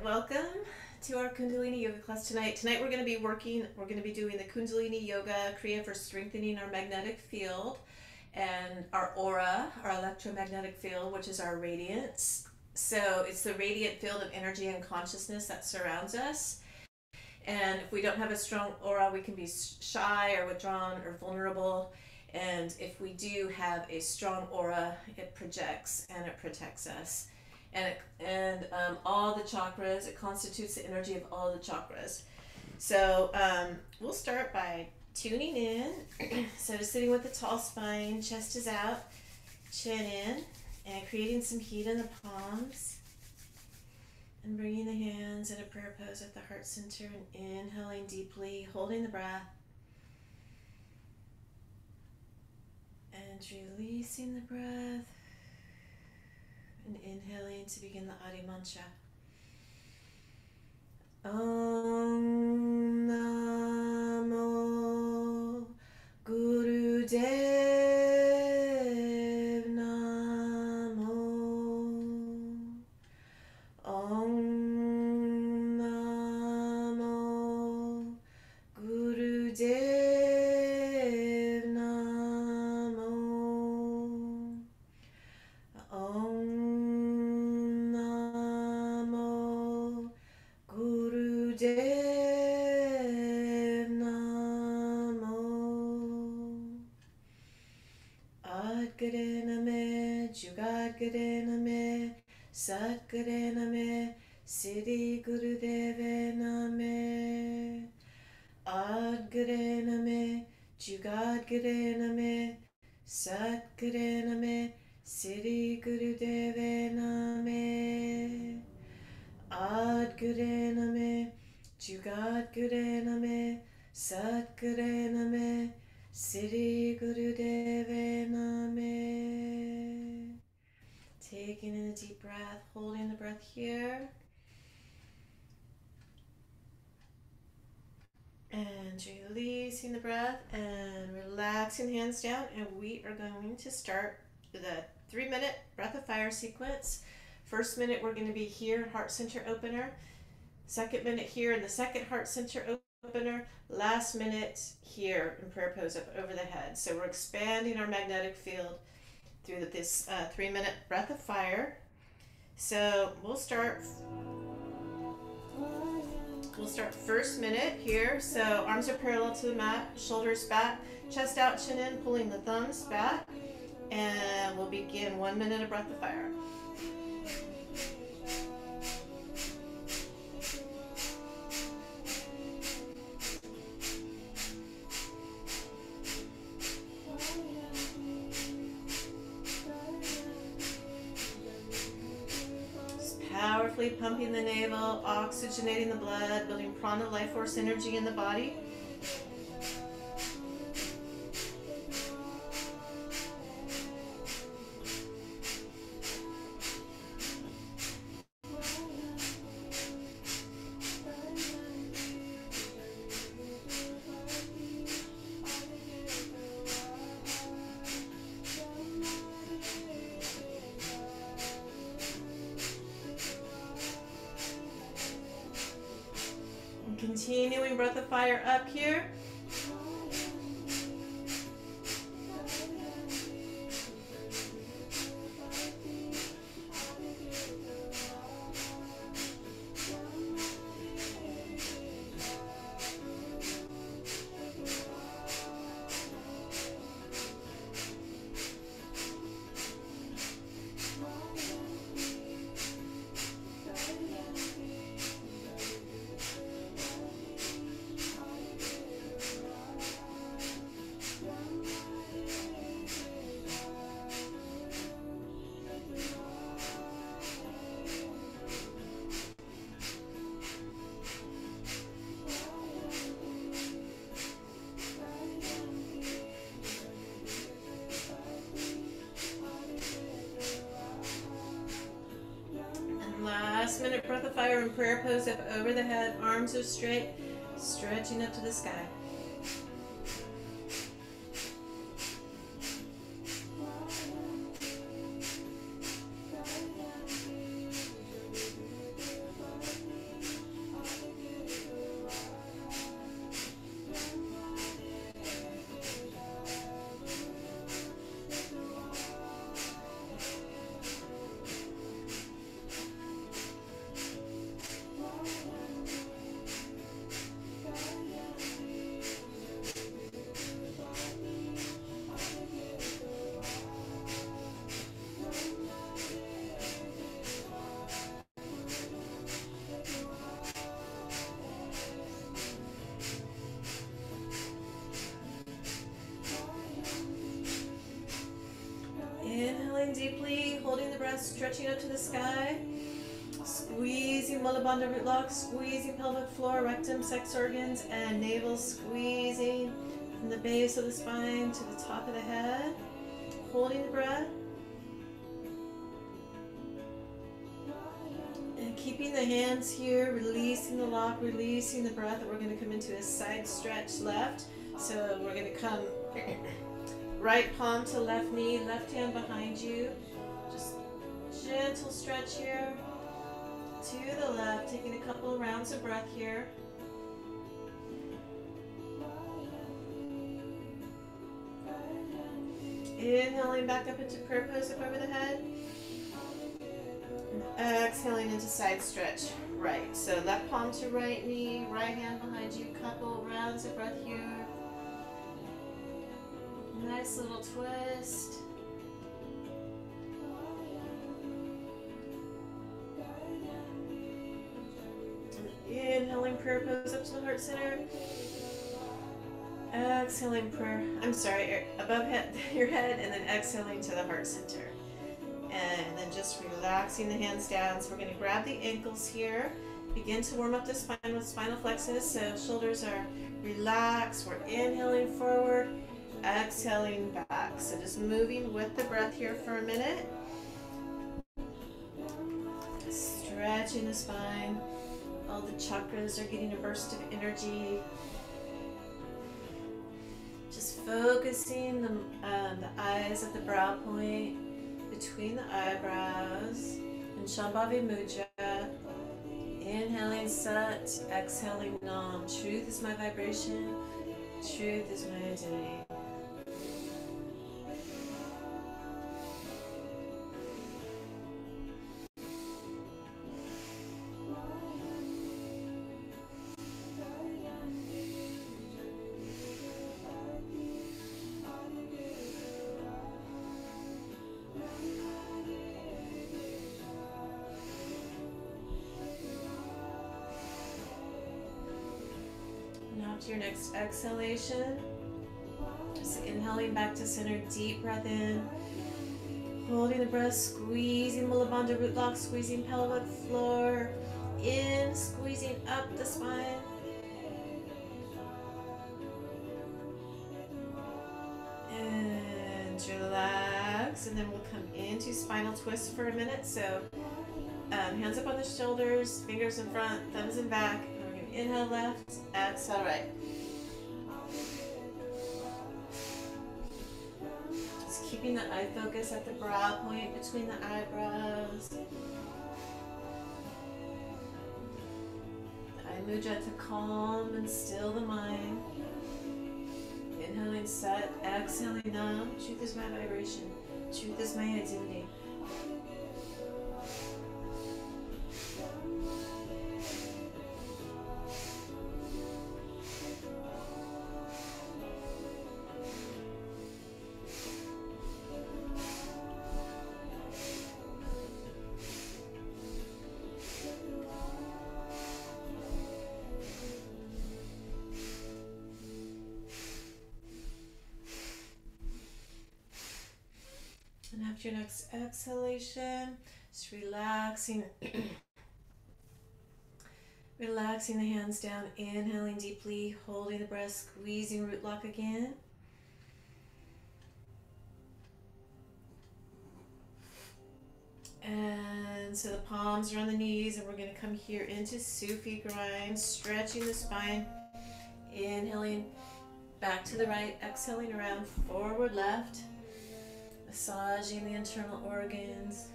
welcome to our Kundalini yoga class tonight. Tonight we're going to be doing the Kundalini yoga Kriya for strengthening our magnetic field and our aura, our electromagnetic field, which is our radiance. So it's the radiant field of energy and consciousness that surrounds us. And if we don't have a strong aura, we can be shy or withdrawn or vulnerable. And if we do have a strong aura, it projects and it protects us. And all the chakras, it constitutes the energy of all the chakras. So we'll start by tuning in. So just sitting with a tall spine, chest is out, chin in, and creating some heat in the palms. And bringing the hands in a prayer pose at the heart center and inhaling deeply, holding the breath. And releasing the breath. And inhaling to begin the Adi Mantra. Om Namo Guru Dev Namo. Om Namo Guru Dev Namo. Om Dev Namo. Adgare Name, Jugadgare Name, Satgare Name, Siddhi Gurudeve Name. Adgare Name, Jugadgare Name, Satgare Name, Siddhi Gurudeve Name. Adgare Name, Jugadgare Name, Satgare Name, Siddhi Gurudeve Name. Taking in a deep breath, holding the breath here. And releasing the breath and relaxing the hands down. And we are going to start the 3-minute breath of fire sequence. First minute, we're going to be here, heart center opener. Second minute here in the second heart center opener. Last minute here in prayer pose up over the head. So we're expanding our magnetic field through this 3-minute breath of fire. So we'll start first minute here. So arms are parallel to the mat, shoulders back, chest out, chin in, pulling the thumbs back. And we'll begin 1 minute of breath of fire. Powerfully pumping the navel, oxygenating the blood, building prana, life force energy in the body. Continuing breath of fire up here. Last minute breath of fire and prayer pose up over the head. Arms are straight, stretching up to the sky. stretching up to the sky. Squeezing Mula Bandha root lock, squeezing pelvic floor, rectum, sex organs, and navel, squeezing from the base of the spine to the top of the head. Holding the breath. And keeping the hands here, releasing the lock, releasing the breath. And we're going to come into a side stretch left. So we're going to come right palm to left knee, left hand behind you. Just gentle stretch here. To the left, taking a couple of rounds of breath here. Inhaling back up into prayer pose up over the head. And exhaling into side stretch right. So left palm to right knee, right hand behind you, couple rounds of breath here. Nice little twist. Inhaling prayer pose up to the heart center. Exhaling prayer, above your head, and then exhaling to the heart center. And then just relaxing the hands down. So we're going to grab the ankles here. Begin to warm up the spine with spinal flexus. So shoulders are relaxed. We're inhaling forward, exhaling back. So just moving with the breath here for a minute. Stretching the spine. All the chakras are getting a burst of energy. Just focusing the eyes at the brow point, between the eyebrows, and Shambhavi Mudra. Inhaling Sat, exhaling Nam. Truth is my vibration. Truth is my identity. To your next exhalation, just inhaling back to center, deep breath in, holding the breath, squeezing Mula Bandha root lock, squeezing pelvic floor, in, squeezing up the spine, and relax, and then we'll come into spinal twist for a minute. So hands up on the shoulders, fingers in front, thumbs in back. Inhale left, exhale right. Just keeping the eye focus at the brow point between the eyebrows. The eye mudra to calm and still the mind. Inhaling Sat, exhaling Nam. Truth is my vibration. Truth is my identity. And after your next exhalation, just relaxing, relaxing the hands down, inhaling deeply, holding the breath, squeezing root lock again. And so the palms are on the knees, and we're going to come here into Sufi grind, stretching the spine, inhaling back to the right, exhaling around, forward left. Massaging the internal organs.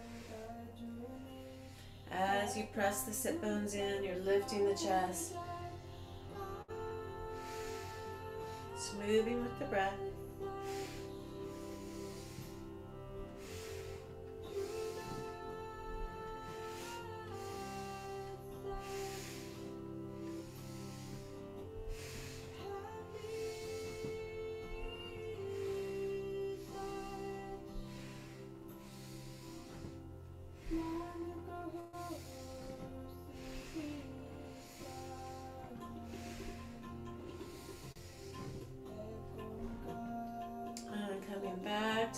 As you press the sit bones in, you're lifting the chest. Just moving with the breath.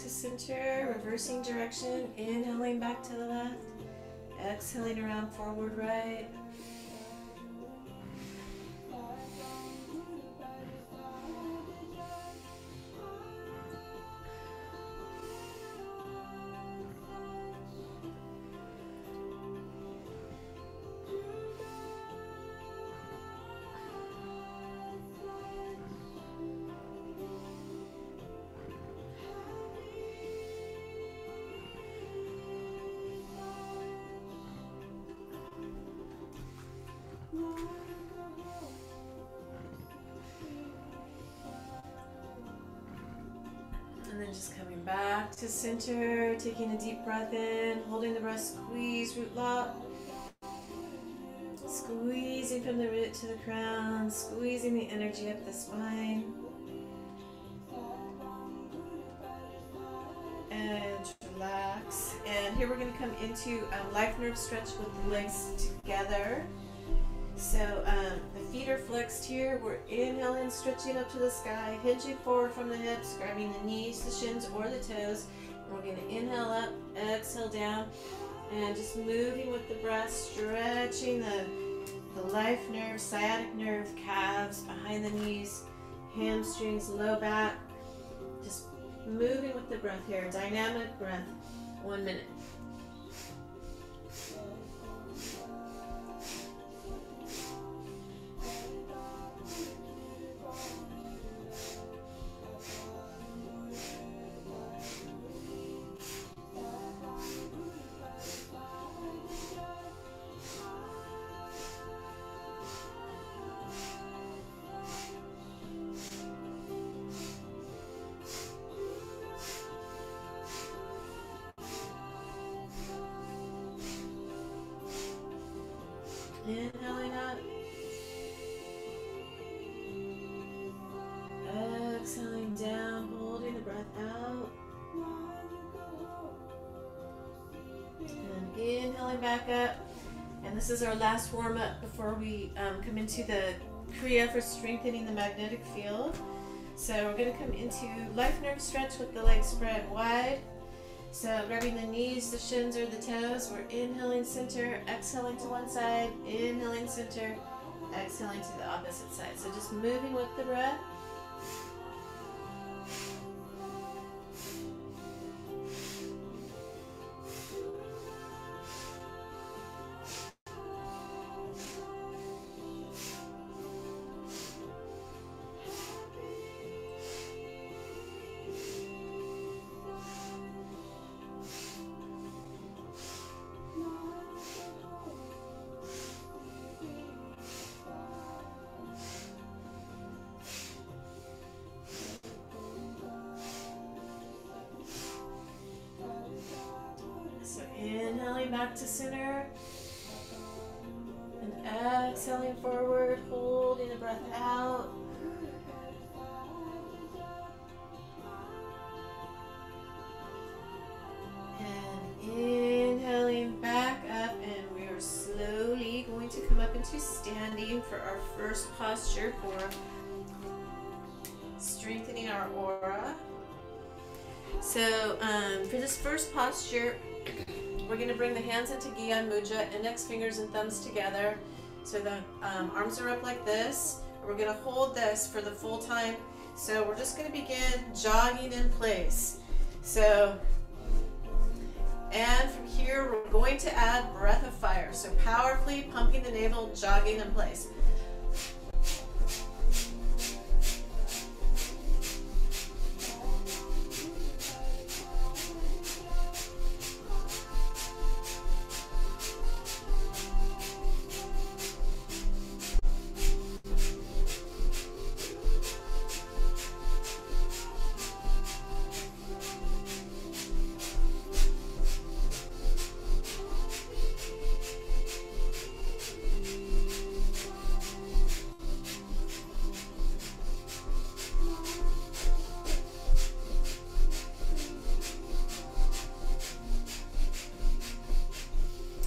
to center, reversing direction, inhaling back to the left, exhaling around forward right. And then just coming back to center, taking a deep breath in, holding the breath, squeeze, root lock. Squeezing from the root to the crown, squeezing the energy up the spine. And relax. And here we're going to come into a life nerve stretch with the legs together. So the feet are flexed here. We're inhaling, stretching up to the sky, hinging forward from the hips, grabbing the knees, the shins, or the toes. And we're going to inhale up, exhale down, and just moving with the breath, stretching the life nerve, sciatic nerve, calves, behind the knees, hamstrings, low back. Just moving with the breath here. Dynamic breath. 1 minute. Inhaling up. Exhaling down, holding the breath out. And inhaling back up. And this is our last warm-up before we come into the Kriya for strengthening the magnetic field. So we're going to come into life nerve stretch with the legs spread wide. So grabbing the knees, the shins, or the toes, we're inhaling center, exhaling to one side, inhaling center, exhaling to the opposite side. So just moving with the breath. Inhaling back to center and exhaling forward, holding the breath out. And inhaling back up, and we are slowly going to come up into standing for our first posture for strengthening our aura. So for this first posture, we're going to bring the hands into Gyan Mudra, index fingers and thumbs together. So the arms are up like this. We're going to hold this for the full time. So we're just going to begin jogging in place. So, and from here, we're going to add breath of fire. So powerfully pumping the navel, jogging in place.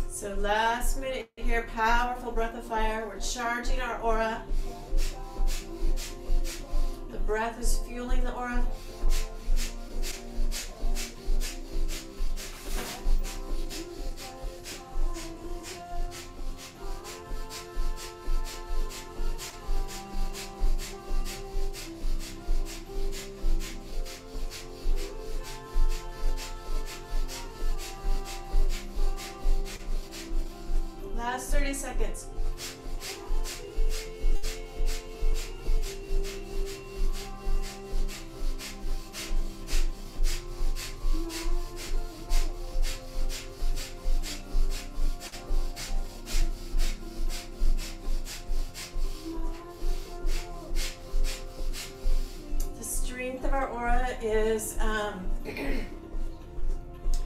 So last minute here, powerful breath of fire. We're charging our aura. The breath is fueling the aura. 30 seconds. The strength of our aura is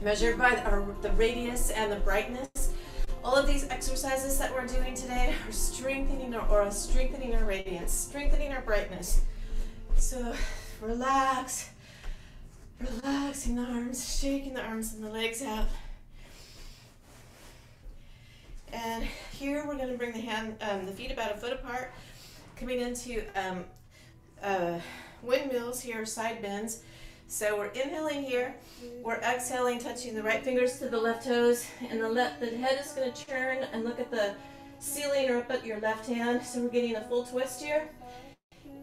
measured by the radius and the brightness. All of these exercises that we're doing today are strengthening our aura, strengthening our radiance, strengthening our brightness. So relax, relaxing the arms, shaking the arms and the legs out. And here we're going to bring the feet about a foot apart, coming into windmills here, side bends. So we're inhaling here, we're exhaling, touching the right fingers to the left toes, and the head is going to turn and look at the ceiling or up at your left hand. So we're getting a full twist here.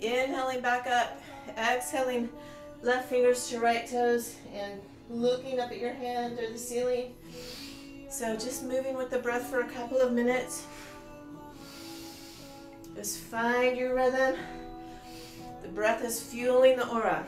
Inhaling back up, exhaling left fingers to right toes, and looking up at your hand or the ceiling. So just moving with the breath for a couple of minutes. Just find your rhythm. The breath is fueling the aura.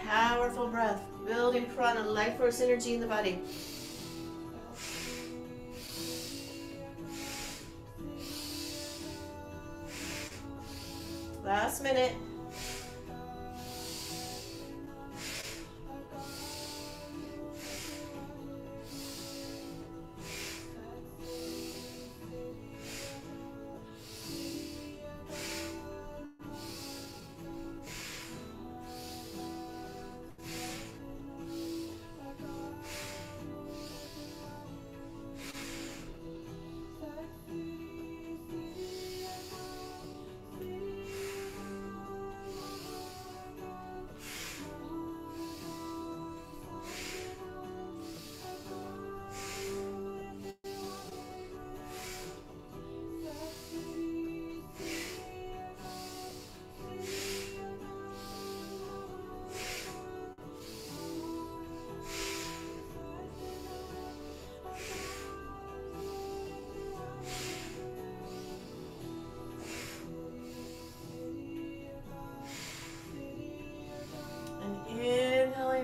Powerful breath, building prana, life force energy in the body. Last minute.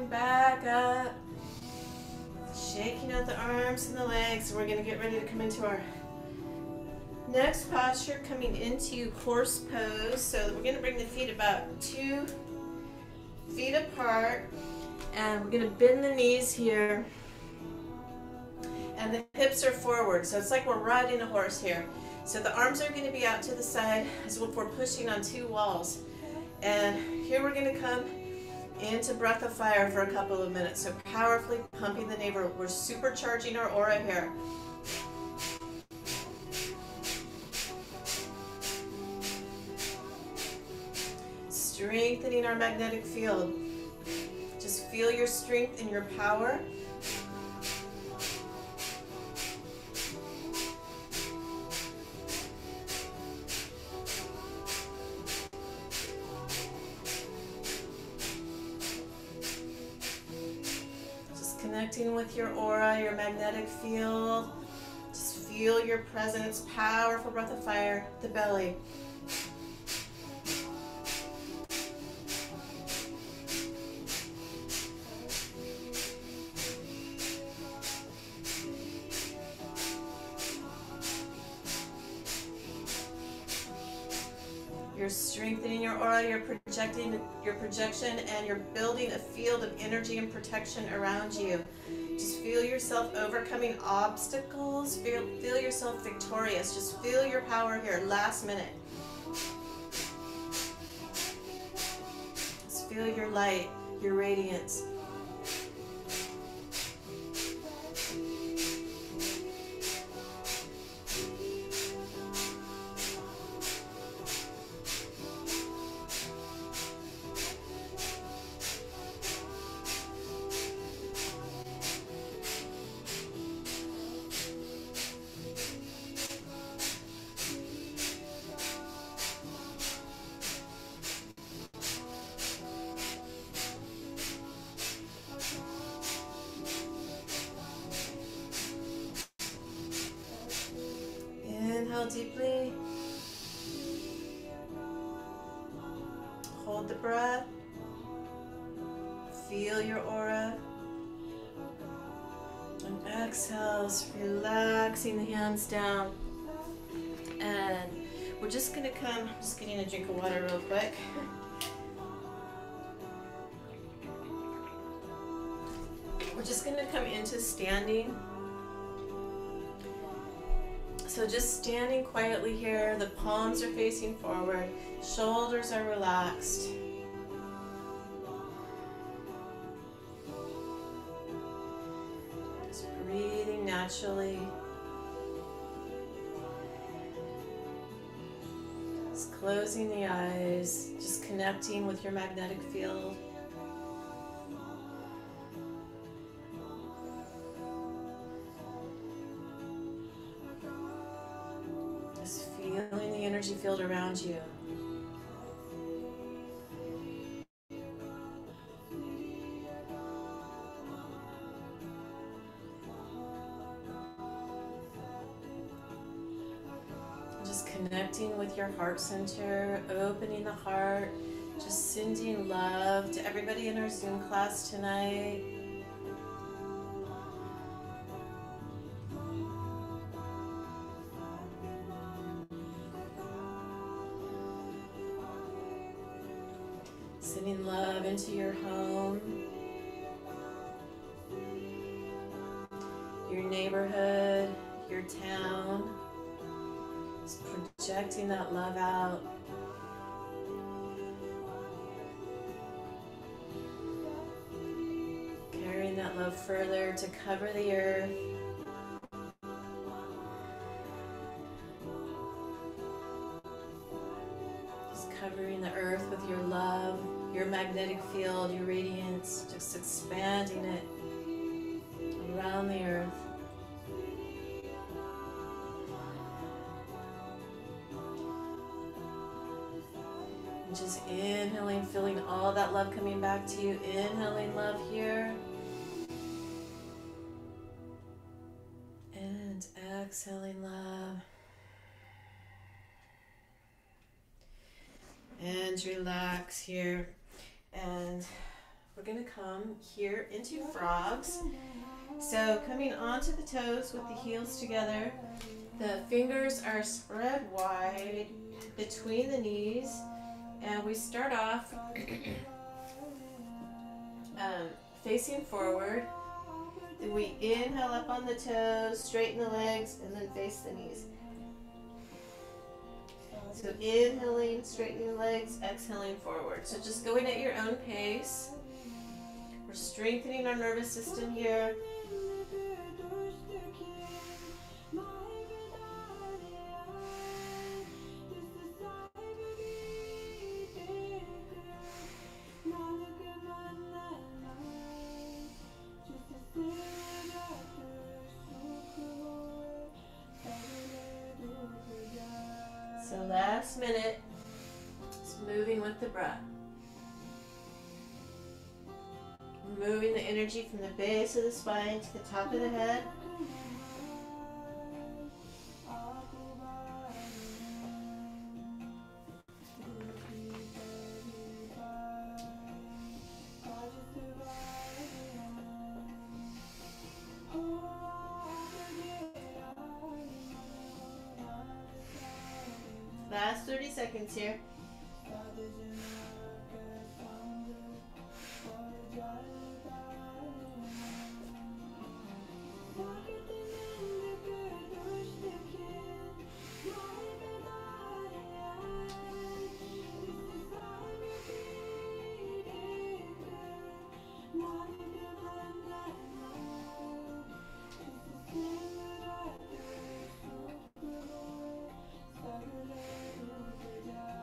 Back up, shaking out the arms and the legs. We're going to get ready to come into our next posture, coming into horse pose. So we're going to bring the feet about 2 feet apart, and we're going to bend the knees here, and the hips are forward. So it's like we're riding a horse here. So the arms are going to be out to the side as if we're pushing on 2 walls. And here we're going to come into breath of fire for a couple of minutes. So powerfully pumping the navel. We're supercharging our aura here. Strengthening our magnetic field. Just feel your strength and your power. Connecting with your aura, your magnetic field. Just feel your presence. Powerful breath of fire, the belly. You're strengthening your aura, you're projecting your projection, and you're building a field of energy and protection around you. Just feel yourself overcoming obstacles. Feel yourself victorious. Just feel your power here. Last minute. Just feel your light, your radiance. deeply. Hold the breath. Feel your aura. And exhales, relaxing the hands down. And we're just gonna come, I'm just getting a drink of water real quick. We're just gonna come into standing. So just standing quietly here, the palms are facing forward, shoulders are relaxed. Just breathing naturally. Just closing the eyes, just connecting with your magnetic field. Feeling the energy field around you. Just connecting with your heart center, opening the heart, just sending love to everybody in our Zoom class tonight. Sending love into your home, your neighborhood, your town. Just projecting that love out. Carrying that love further to cover the earth. Covering the earth with your love, your magnetic field, your radiance, just expanding it around the earth. And just inhaling, feeling all that love coming back to you. Inhaling love here. And exhaling love. And relax here. And we're going to come here into frogs. So coming onto the toes with the heels together. The fingers are spread wide between the knees. And we start off facing forward. Then we inhale up on the toes, straighten the legs, and then face the knees. So inhaling, straightening the legs, exhaling forward. So just going at your own pace. We're strengthening our nervous system here. So last minute, just moving with the breath. Moving the energy from the base of the spine to the top of the head. Last 30 seconds here.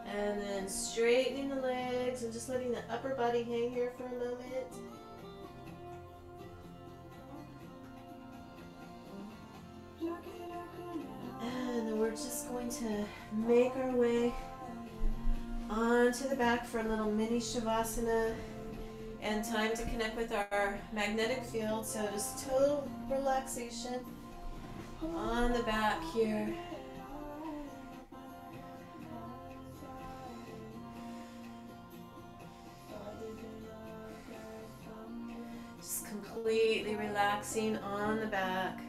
And then straightening the legs and just letting the upper body hang here for a moment. And then we're just going to make our way onto the back for a little mini Shavasana and time to connect with our magnetic field. So just total relaxation on the back here. relaxing on the back.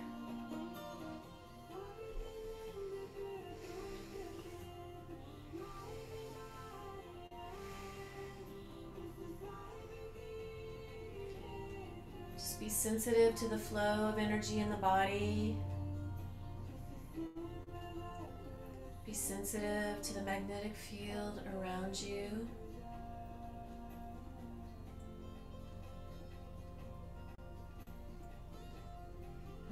Just be sensitive to the flow of energy in the body. Be sensitive to the magnetic field around you.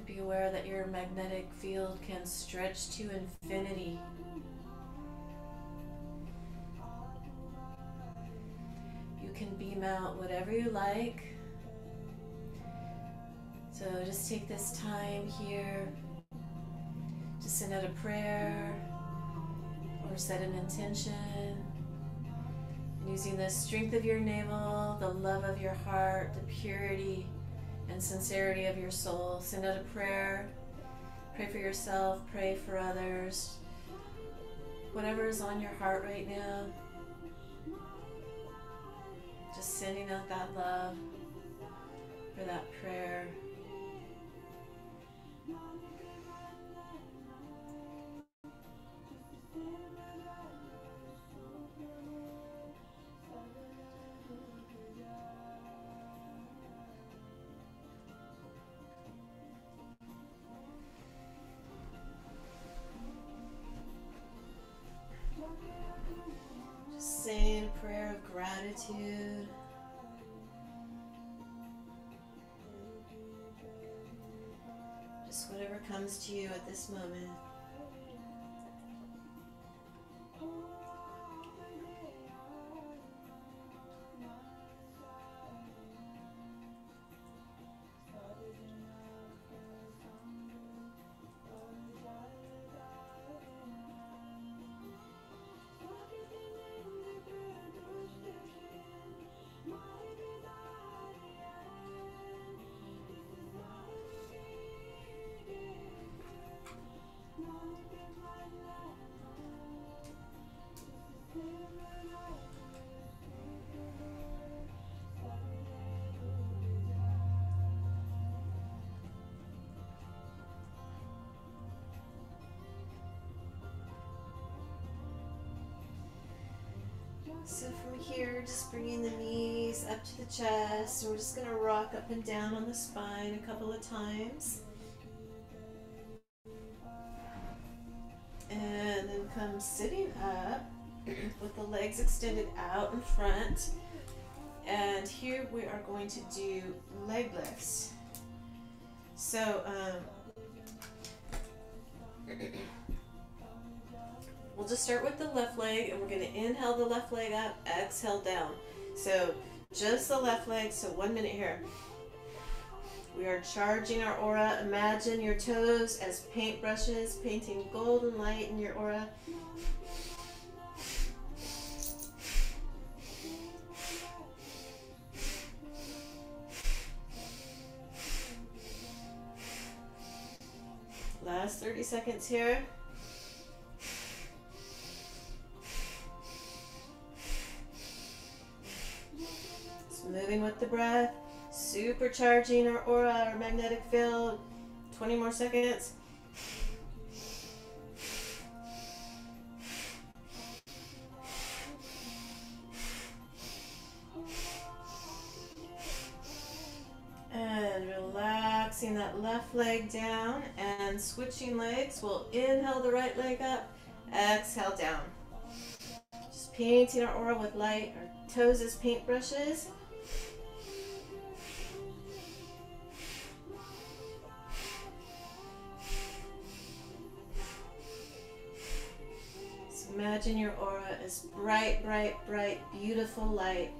Be aware that your magnetic field can stretch to infinity. You can beam out whatever you like. So just take this time here to send out a prayer or set an intention. Using the strength of your navel, the love of your heart, the purity and sincerity of your soul. Send out a prayer. Pray for yourself, pray for others. Whatever is on your heart right now, just sending out that love for that prayer. Saying a prayer of gratitude. Just whatever comes to you at this moment. So from here, just bringing the knees up to the chest, and we're just going to rock up and down on the spine a couple of times. And then come sitting up with the legs extended out in front. And here we are going to do leg lifts. So, we'll just start with the left leg, and we're going to inhale the left leg up, exhale down. So just the left leg, so 1 minute here. We are charging our aura. Imagine your toes as paintbrushes, painting golden light in your aura. Last 30 seconds here. Moving with the breath, supercharging our aura, our magnetic field. 20 more seconds. And relaxing that left leg down and switching legs. We'll inhale the right leg up, exhale down. Just painting our aura with light, our toes as paintbrushes. Imagine your aura as bright, bright, bright, beautiful light.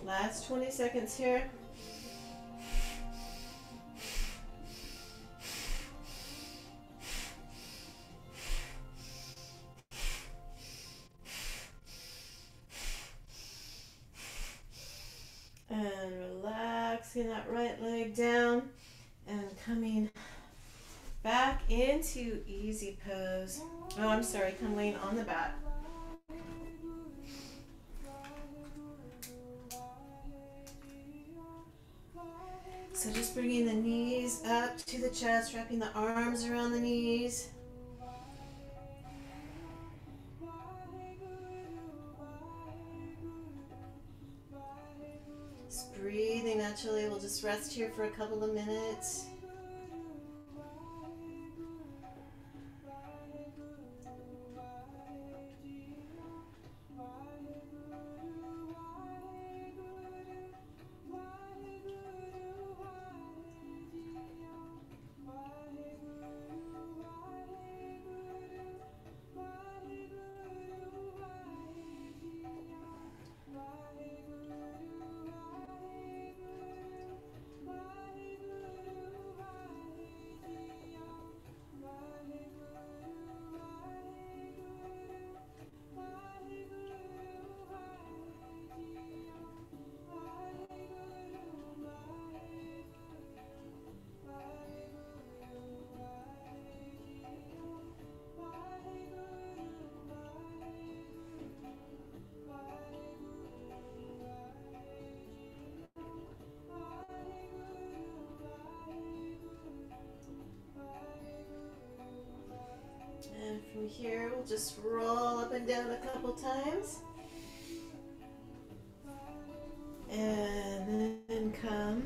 Last 20 seconds here. And relaxing that right leg down and coming back into easy pose. Oh, I'm sorry, come lean on the back. So just bringing the knees up to the chest, wrapping the arms around the knees. Just breathing naturally. We'll just rest here for a couple of minutes. And from here, we'll just roll up and down a couple times. And then come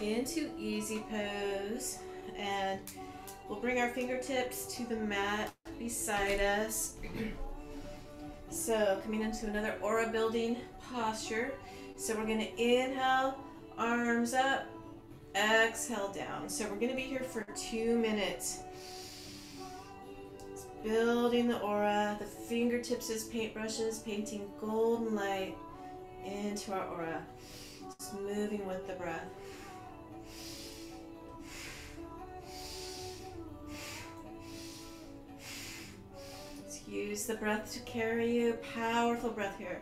into easy pose. And we'll bring our fingertips to the mat beside us. So coming into another aura building posture. So we're going to inhale, arms up, exhale down. So we're going to be here for 2 minutes. Just building the aura, the fingertips as paintbrushes, painting golden light into our aura. Just moving with the breath. Just use the breath to carry you. Powerful breath here.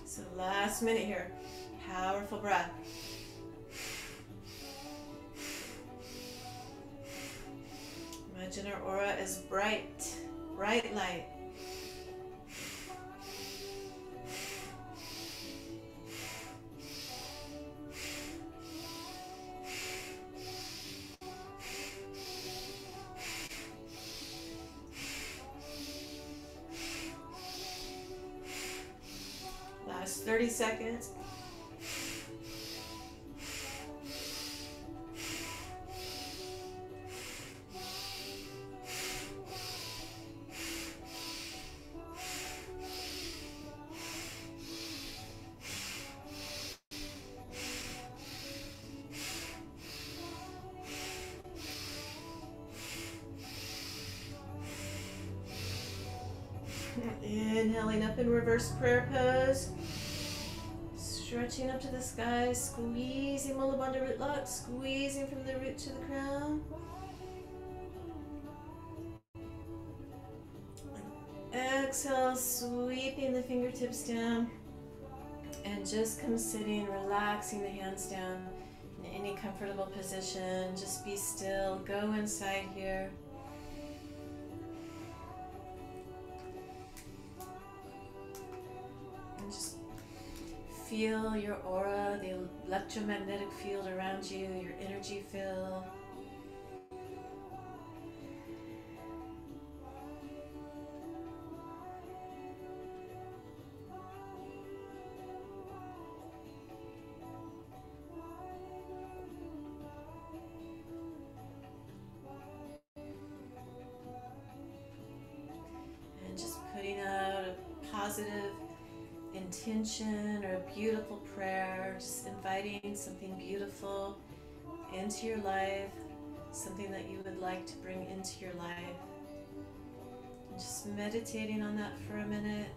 So last minute here. Powerful breath. Imagine our aura is bright, bright light. Last 30 seconds. Inhaling up in reverse prayer pose. Stretching up to the sky, squeezing Mula Bandha root lock, squeezing from the root to the crown. Exhale, sweeping the fingertips down. And just come sitting, relaxing the hands down in any comfortable position. Just be still, go inside here. And just feel your aura, the electromagnetic field around you, your energy field. And just putting out a positive intention or a beautiful prayer, just inviting something beautiful into your life, something that you would like to bring into your life. And just meditating on that for a minute.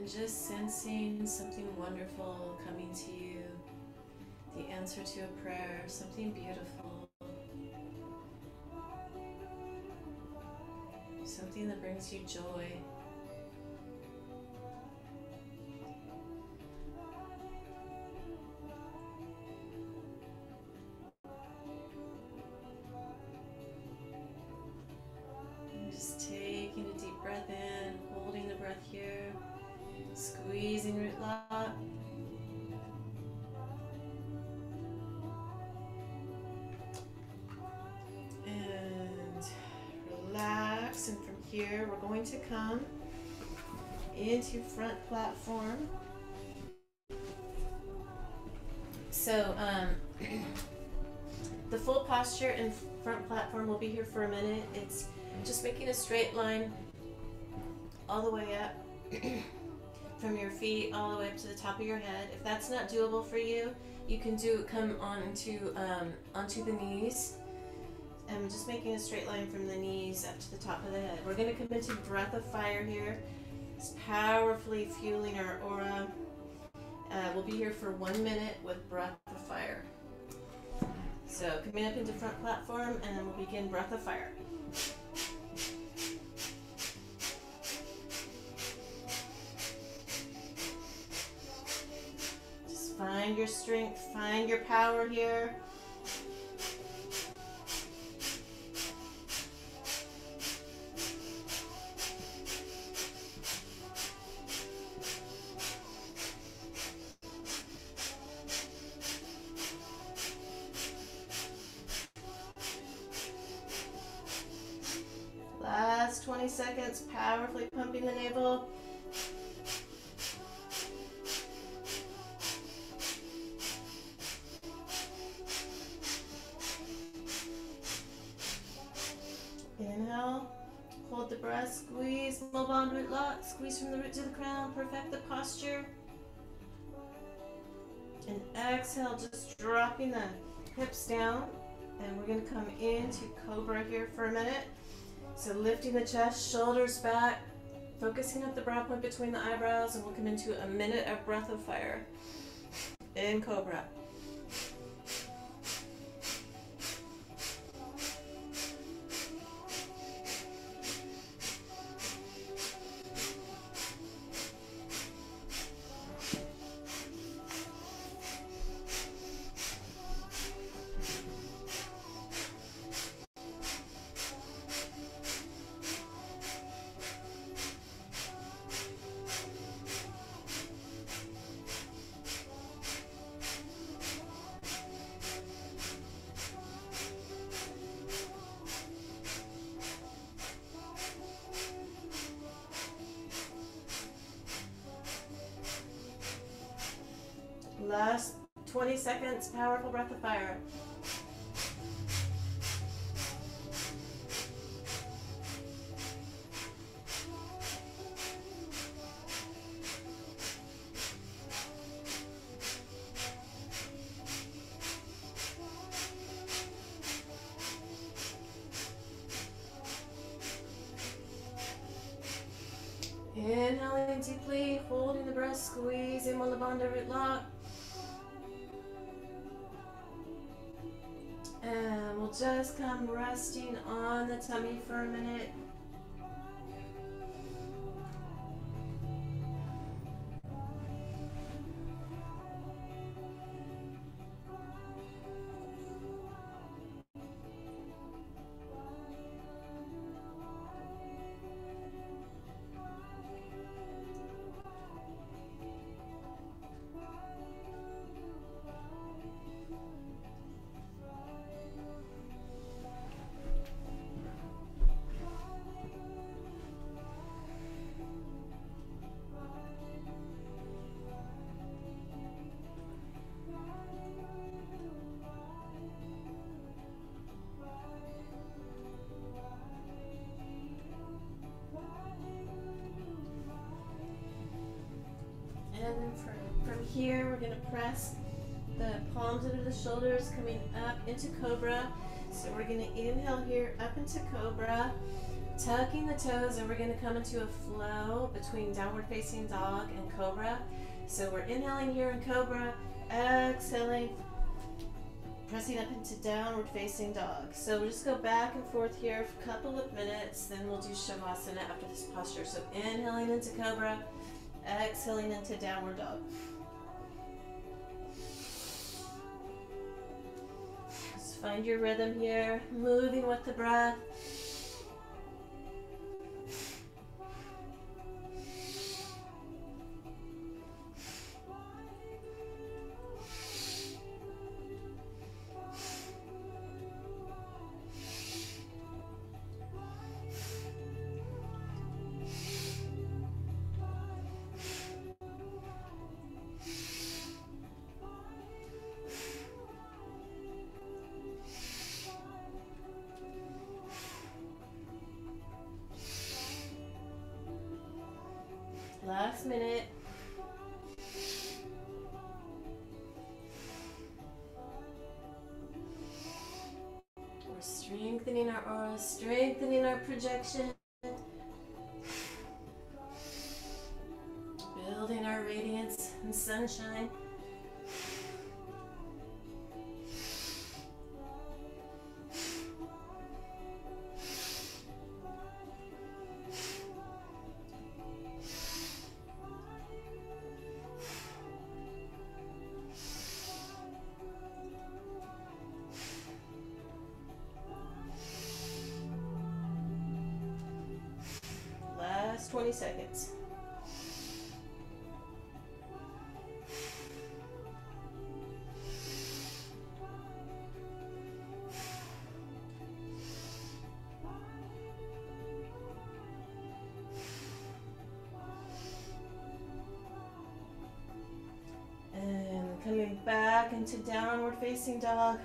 just sensing something wonderful coming to you, the answer to a prayer, something beautiful, something that brings you joy. Just taking a deep breath in, holding the breath here, squeezing root lock. And relax. And from here, we're going to come into front platform. So, the full posture in front platform will be here for a minute. It's just making a straight line all the way up from your feet all the way up to the top of your head. If that's not doable for you, you can come onto the knees. I'm just making a straight line from the knees up to the top of the head. We're going to come into breath of fire here. It's powerfully fueling our aura. We'll be here for 1 minute with breath of fire. So coming up into front platform, and then we'll begin breath of fire. Just find your strength, find your power here. Last 20 seconds, powerfully pumping the navel. Inhale, hold the breath, squeeze, low bond root lock, squeeze from the root to the crown, perfect the posture. And exhale, just dropping the hips down. And we're going to come into cobra here for a minute. So lifting the chest, shoulders back, focusing up the brow point between the eyebrows, and we'll come into a minute of breath of fire in cobra. Last 20 seconds, powerful breath of fire. Inhaling deeply, holding the breath, squeezing Mulabandha root lock. And we'll just come resting on the tummy for a minute. And then from here, we're going to press the palms under the shoulders, coming up into Cobra. So we're going to inhale here, up into Cobra. Tucking the toes, and we're going to come into a flow between downward facing dog and cobra. So we're inhaling here in cobra, exhaling, pressing up into downward facing dog. So we'll just go back and forth here for a couple of minutes, then we'll do shavasana after this posture. So inhaling into cobra, exhaling into downward dog. Just find your rhythm here, moving with the breath. Last minute. We're strengthening our aura, strengthening our projection, building our radiance and sunshine. Last 20 seconds. And coming back into downward facing dog.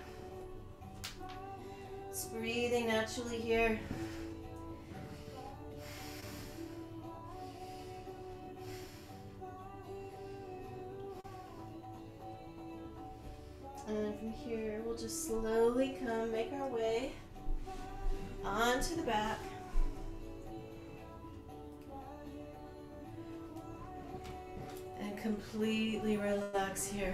Just breathing naturally here. And from here, we'll just slowly make our way onto the back. And completely relax here.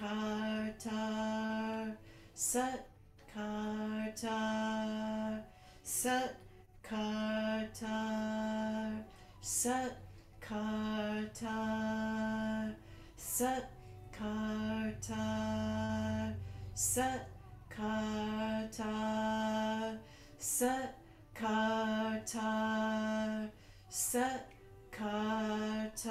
Kartar, Sat Kartar, Sat Kartar, Sat Kartar, Sat Kartar, Sat Kartar, Sat Kartar, Sat Kartar,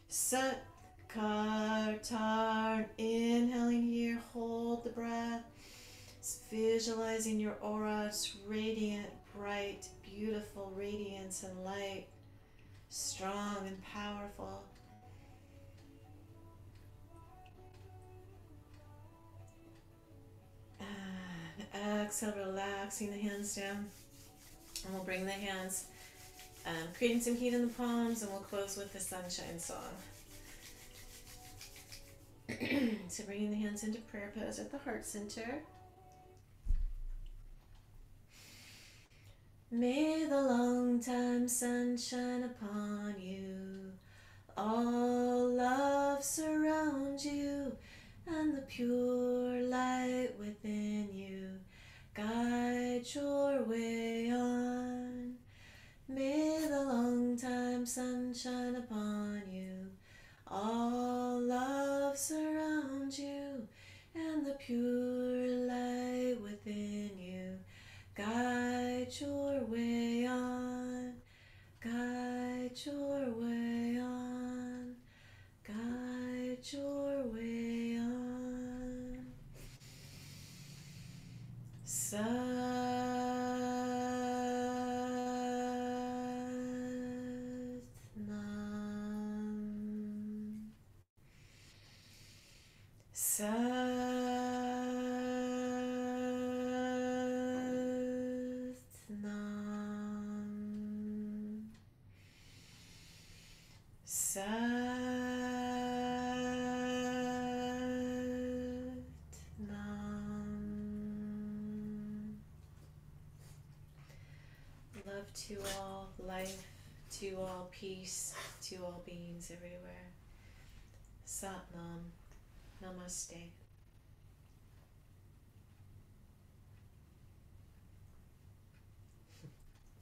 Sat Kartar. Inhaling here, hold the breath. It's visualizing your aura. It's radiant, bright, beautiful radiance and light, strong and powerful. And exhale, relaxing the hands down. And we'll bring the hands, creating some heat in the palms, and we'll close with the sunshine song. So bringing the hands into prayer pose at the heart center. May the long time sun shine upon you, all love surround you, and the pure light within you guide your way on. May the long time sun shine upon you, all love surround you, and the pure light within you guide your way on, guide your way on, guide your way on. Satnam. Satnam. Satnam. Love to all, life to all, peace to all beings everywhere. Satnam. Namaste.